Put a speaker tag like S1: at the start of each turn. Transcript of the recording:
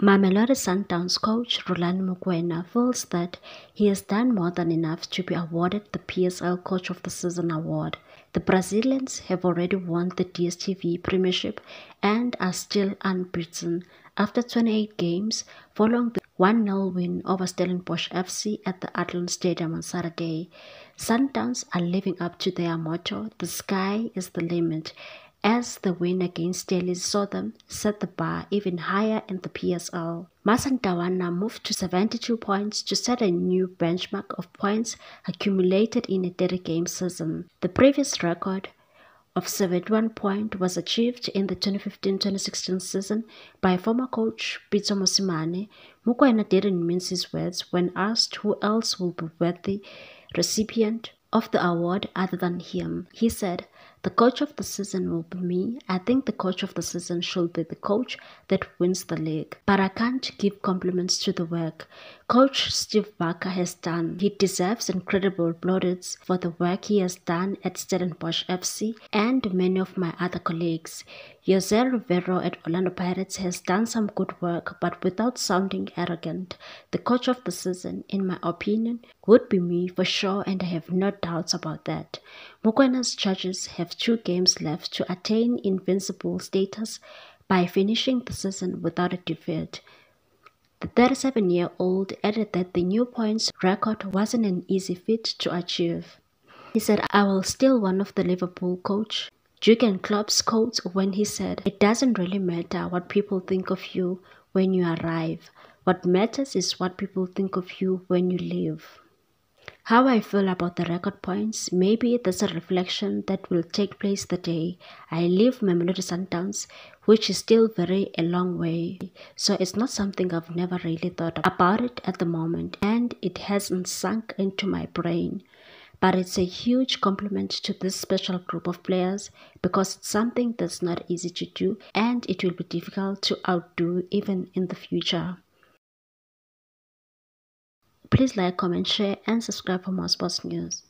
S1: Mamelodi Sundowns coach Rulani Mokwena feels that he has done more than enough to be awarded the PSL Coach of the Season award. The Brazilians have already won the DStv Premiership and are still unbeaten after 28 games following the 1-0 win over Stellenbosch FC at the Athlone Stadium on Saturday. Sundowns are living up to their motto, "The sky is the limit," as the win against Delhi saw them set the bar even higher in the PSL. Masandawana moved to 72 points to set a new benchmark of points accumulated in a 30-game season. The previous record of 71 points was achieved in the 2015-2016 season by former coach Pitso Mosimane. Mokwena didn't mince his words when asked who else will be worthy recipient of the award other than him. He said, "The coach of the season will be me. I think the coach of the season should be the coach that wins the league. But I can't give compliments to the work Coach Steve Barker has done. He deserves incredible plaudits for the work he has done at Stellenbosch FC and many of my other colleagues. Jose Rivero at Orlando Pirates has done some good work, but without sounding arrogant, the coach of the season, in my opinion, would be me for sure, and I have no doubts about that." Mokwena's Chargers have 2 games left to attain invincible status by finishing the season without a defeat. The 37-year-old added that the new points record wasn't an easy feat to achieve. He said, "I will steal one of the Liverpool coach Jurgen Klopp's quotes when he said, 'It doesn't really matter what people think of you when you arrive. What matters is what people think of you when you leave.'" How I feel about the record points, maybe that's a reflection that will take place the day I leave Mamelodi Sundowns, which is still a long way. So it's not something I've never really thought about it at the moment, and it hasn't sunk into my brain. But it's a huge compliment to this special group of players because it's something that's not easy to do, and it will be difficult to outdo even in the future. Please like, comment, share, and subscribe for more sports news.